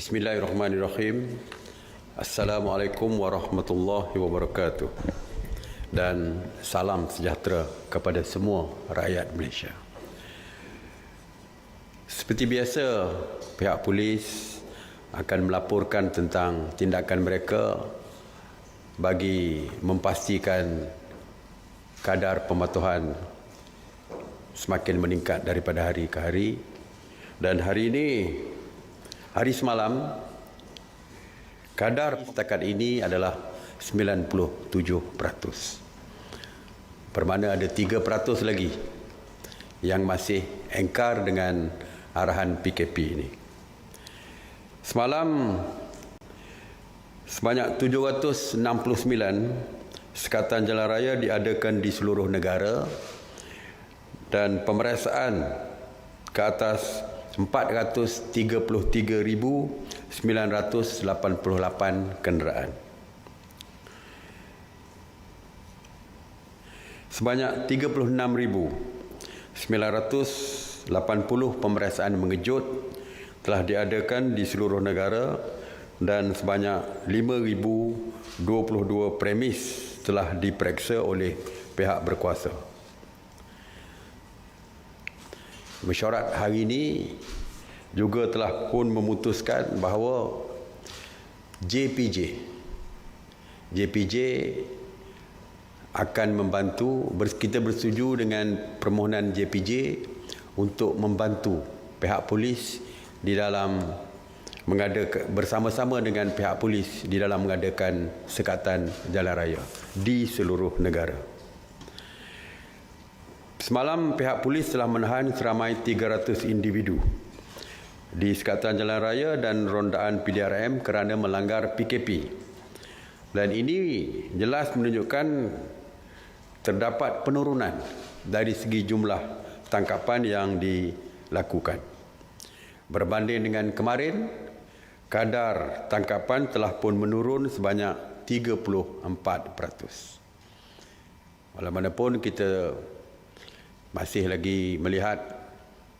Bismillahirrahmanirrahim. Assalamualaikum warahmatullahi wabarakatuh. Dan salam sejahtera kepada semua rakyat Malaysia. Seperti biasa, pihak polis akan melaporkan tentang tindakan mereka bagi memastikan kadar pematuhan semakin meningkat daripada hari ke hari. Dan hari ini, hari semalam, kadar setakat ini adalah 97%. Bermakna ada 3% lagi yang masih engkar dengan arahan PKP ini. Semalam, sebanyak 769 sekatan jalan raya diadakan di seluruh negara dan pemeriksaan ke atas 433,988 kenderaan. Sebanyak 36,980 pemeriksaan mengejut telah diadakan di seluruh negara dan sebanyak 5,022 premis telah diperiksa oleh pihak berkuasa. Mesyuarat hari ini juga telah pun memutuskan bahawa JPJ akan membantu, kita bersetuju dengan permohonan JPJ untuk membantu pihak polis di dalam mengadakan, bersama-sama dengan pihak polis di dalam mengadakan sekatan jalan raya di seluruh negara. Semalam pihak polis telah menahan seramai 300 individu di sekatan jalan raya dan rondaan PDRM kerana melanggar PKP. Dan ini jelas menunjukkan terdapat penurunan dari segi jumlah tangkapan yang dilakukan. Berbanding dengan kemarin, kadar tangkapan telah pun menurun sebanyak 34%. Walaupun kita masih lagi melihat,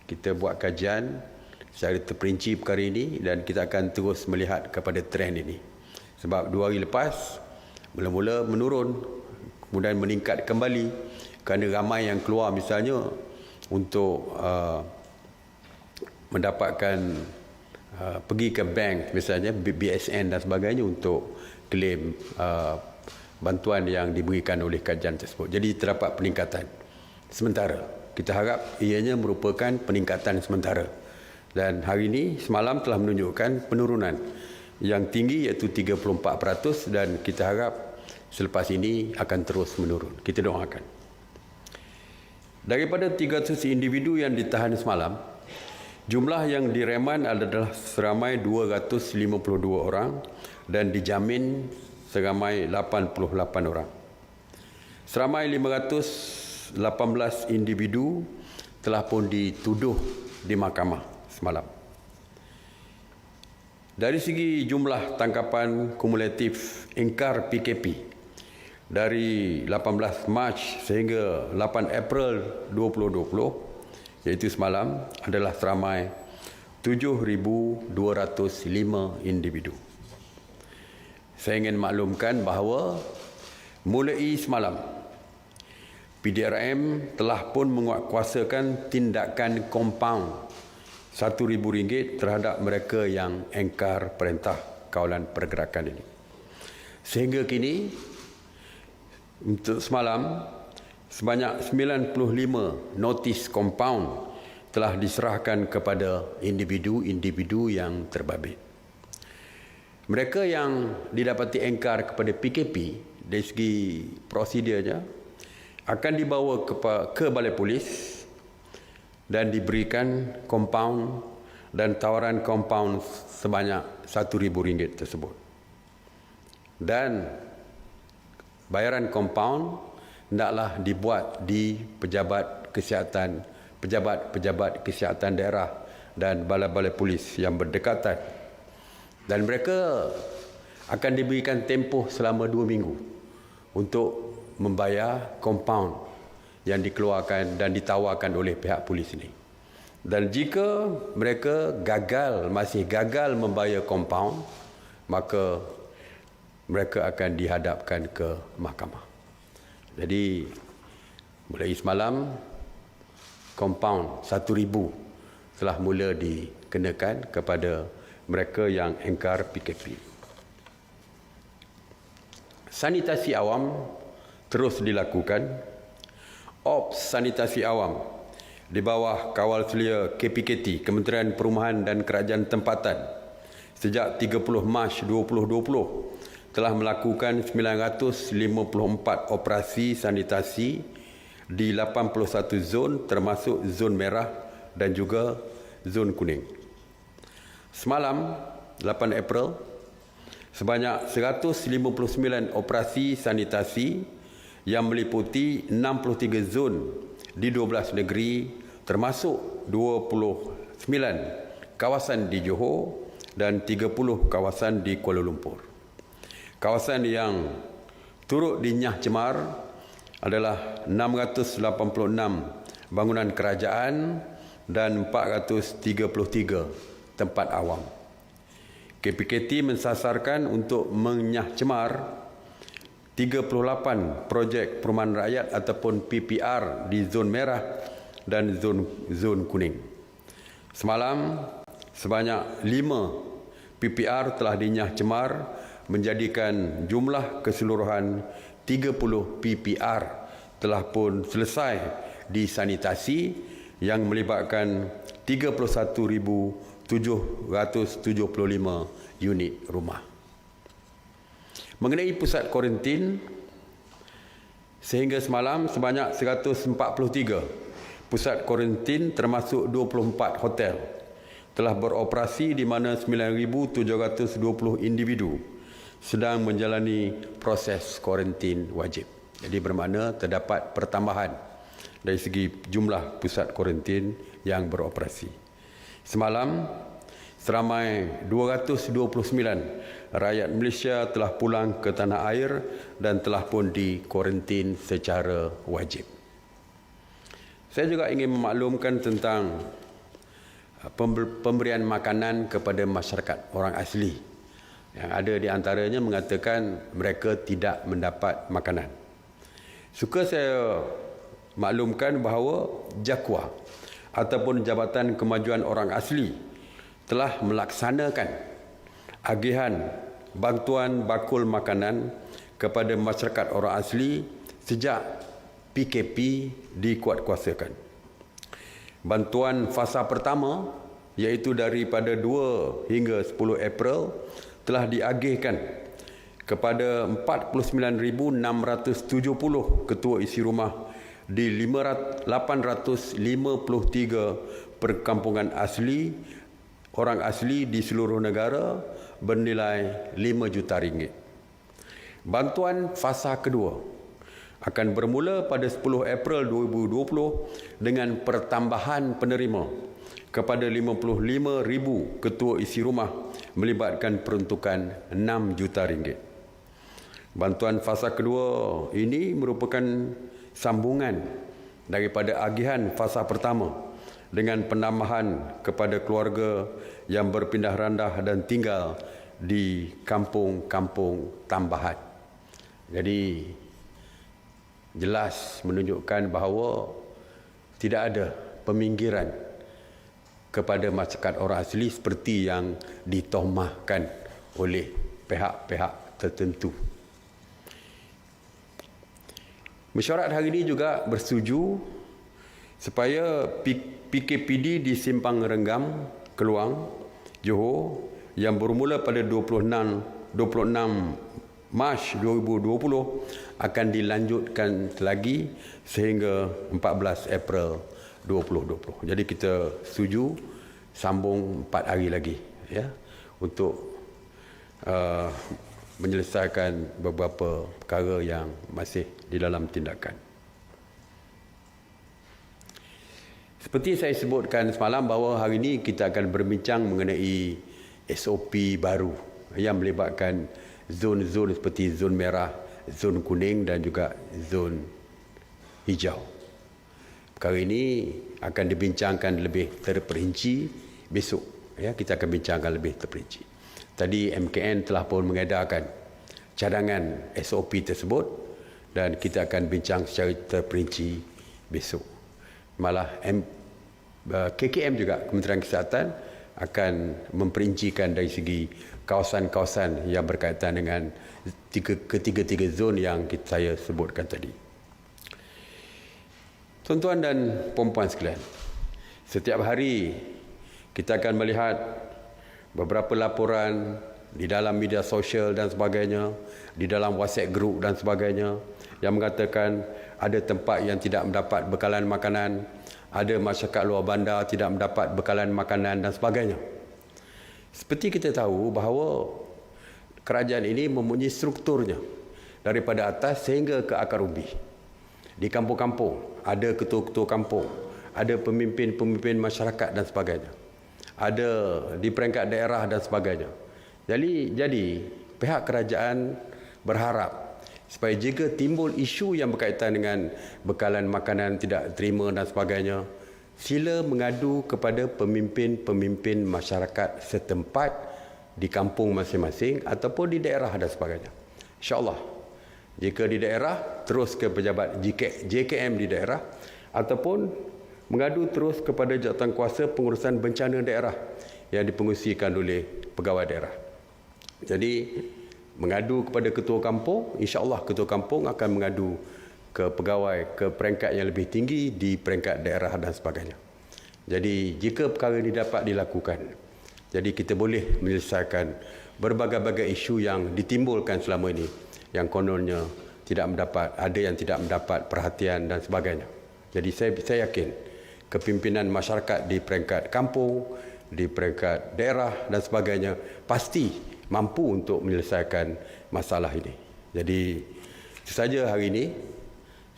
kita buat kajian secara terperinci perkara ini dan kita akan terus melihat kepada trend ini. Sebab 2 hari lepas, mula-mula menurun, kemudian meningkat kembali kerana ramai yang keluar misalnya untuk mendapatkan pergi ke bank misalnya, BSN dan sebagainya untuk claim bantuan yang diberikan oleh kajian tersebut. Jadi terdapat peningkatan sementara. Kita harap ianya merupakan peningkatan sementara. Dan hari ini, semalam telah menunjukkan penurunan yang tinggi iaitu 34% dan kita harap selepas ini akan terus menurun. Kita doakan. Daripada 300 individu yang ditahan semalam, jumlah yang direman adalah seramai 252 orang dan dijamin seramai 88 orang. Seramai 518 individu telah pun dituduh di mahkamah semalam. Dari segi jumlah tangkapan kumulatif ingkar PKP dari 18 Mac sehingga 8 April 2020, iaitu semalam, adalah seramai 7,205 individu. Saya ingin maklumkan bahawa mulai semalam, PDRM telah pun menguatkuasakan tindakan kompaun RM1,000 terhadap mereka yang engkar perintah kawalan pergerakan ini. Sehingga kini, untuk semalam, sebanyak 95 notis kompaun telah diserahkan kepada individu-individu yang terbabit. Mereka yang didapati engkar kepada PKP dari segi prosedurnya akan dibawa ke balai polis dan diberikan kompaun dan tawaran kompaun sebanyak RM1,000 tersebut. Dan bayaran kompaun hendaklah dibuat di pejabat kesihatan daerah dan balai-balai polis yang berdekatan. Dan mereka akan diberikan tempoh selama 2 minggu untuk membayar kompaun yang dikeluarkan dan ditawarkan oleh pihak polis ini. Dan jika mereka masih gagal membayar kompaun, maka mereka akan dihadapkan ke mahkamah. Jadi mulai semalam kompaun 1,000 telah mula dikenakan kepada mereka yang engkar PKP. Sanitasi awam terus dilakukan. Ops sanitasi awam di bawah kawal selia KPKT, Kementerian Perumahan dan Kerajaan Tempatan, sejak 30 Mac 2020 telah melakukan 954 operasi sanitasi di 81 zon termasuk zon merah dan juga zon kuning. Semalam 8 April, sebanyak 159 operasi sanitasi yang meliputi 63 zon di 12 negeri termasuk 29 kawasan di Johor dan 30 kawasan di Kuala Lumpur. Kawasan yang turut dinyah cemar adalah 686 bangunan kerajaan dan 433 tempat awam. KPKT mensasarkan untuk menyah cemar 38 projek perumahan rakyat ataupun PPR di zon merah dan zon kuning. Semalam, sebanyak 5 PPR telah dinyah cemar menjadikan jumlah keseluruhan 30 PPR telah pun selesai disanitasi yang melibatkan 31,775 unit rumah. Mengenai pusat kuarantin, sehingga semalam sebanyak 143 pusat kuarantin termasuk 24 hotel telah beroperasi di mana 9,720 individu sedang menjalani proses kuarantin wajib. Jadi bermakna terdapat pertambahan dari segi jumlah pusat kuarantin yang beroperasi. Semalam, seramai 229 rakyat Malaysia telah pulang ke tanah air dan telah pun dikuarantin secara wajib. Saya juga ingin memaklumkan tentang pemberian makanan kepada masyarakat orang asli. Yang ada di antaranya mengatakan mereka tidak mendapat makanan. Suka saya maklumkan bahawa JAKWA ataupun Jabatan Kemajuan Orang Asli telah melaksanakan agihan bantuan bakul makanan kepada masyarakat orang asli sejak PKP dikuatkuasakan. Bantuan fasa pertama iaitu daripada 2 hingga 10 April telah diagihkan kepada 49,670 ketua isi rumah di 853 perkampungan asli orang asli di seluruh negara bernilai 5 juta ringgit. Bantuan fasa kedua akan bermula pada 10 April 2020 dengan pertambahan penerima kepada 55,000 ketua isi rumah melibatkan peruntukan 6 juta ringgit. Bantuan fasa kedua ini merupakan sambungan daripada agihan fasa pertama dengan penambahan kepada keluarga yang berpindah randah dan tinggal di kampung-kampung tambahan. Jadi jelas menunjukkan bahawa tidak ada peminggiran kepada masyarakat orang asli seperti yang ditohmahkan oleh pihak-pihak tertentu. Mesyuarat hari ini juga bersetuju supaya PKPD di Simpang Renggam, Keluang, Johor yang bermula pada 26 Mac 2020 akan dilanjutkan lagi sehingga 14 April 2020. Jadi kita setuju sambung 4 hari lagi ya untuk menyelesaikan beberapa perkara yang masih di dalam tindakan. Seperti saya sebutkan semalam bahawa hari ini kita akan berbincang mengenai SOP baru yang melibatkan zon-zon seperti zon merah, zon kuning dan juga zon hijau. Perkara ini akan dibincangkan lebih terperinci besok. Ya, kita akan bincangkan lebih terperinci. Tadi MKN telah pun mengedarkan cadangan SOP tersebut dan kita akan bincang secara terperinci besok. Malah KKM juga, Kementerian Kesihatan, akan memperincikan dari segi kawasan-kawasan yang berkaitan dengan ketiga-tiga zon yang saya sebutkan tadi. Tuan-tuan dan puan-puan sekalian, setiap hari kita akan melihat beberapa laporan di dalam media sosial dan sebagainya, di dalam WhatsApp group dan sebagainya, yang mengatakan ada tempat yang tidak mendapat bekalan makanan, ada masyarakat luar bandar tidak mendapat bekalan makanan dan sebagainya. Seperti kita tahu bahawa kerajaan ini mempunyai strukturnya daripada atas sehingga ke akar umbi. Di kampung-kampung ada ketua-ketua kampung, ada pemimpin-pemimpin masyarakat dan sebagainya, ada di peringkat daerah dan sebagainya. Jadi pihak kerajaan berharap supaya jika timbul isu yang berkaitan dengan bekalan makanan tidak terima dan sebagainya, sila mengadu kepada pemimpin-pemimpin masyarakat setempat di kampung masing-masing ataupun di daerah dan sebagainya. InsyaAllah, jika di daerah, terus ke pejabat JKM di daerah, ataupun mengadu terus kepada jawatankuasa pengurusan bencana daerah yang dipengerusikan oleh pegawai daerah. Jadi, mengadu kepada ketua kampung, insya-Allah ketua kampung akan mengadu ke pegawai ke peringkat yang lebih tinggi di peringkat daerah dan sebagainya. Jadi, jika perkara ini dapat dilakukan, jadi kita boleh menyelesaikan berbagai-bagai isu yang ditimbulkan selama ini, yang kononnya ada yang tidak mendapat perhatian dan sebagainya. Jadi saya yakin kepimpinan masyarakat di peringkat kampung, di peringkat daerah dan sebagainya pasti mampu untuk menyelesaikan masalah ini. Jadi itu saja hari ini.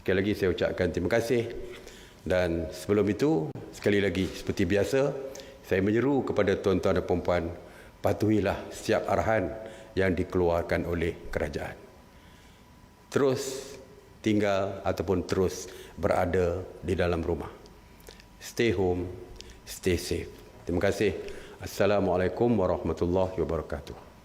Sekali lagi saya ucapkan terima kasih, dan sebelum itu sekali lagi seperti biasa saya menyeru kepada tuan-tuan dan puan-puan, patuhilah setiap arahan yang dikeluarkan oleh kerajaan. Terus tinggal ataupun terus berada di dalam rumah. Stay home, stay safe. Terima kasih. Assalamualaikum warahmatullahi wabarakatuh.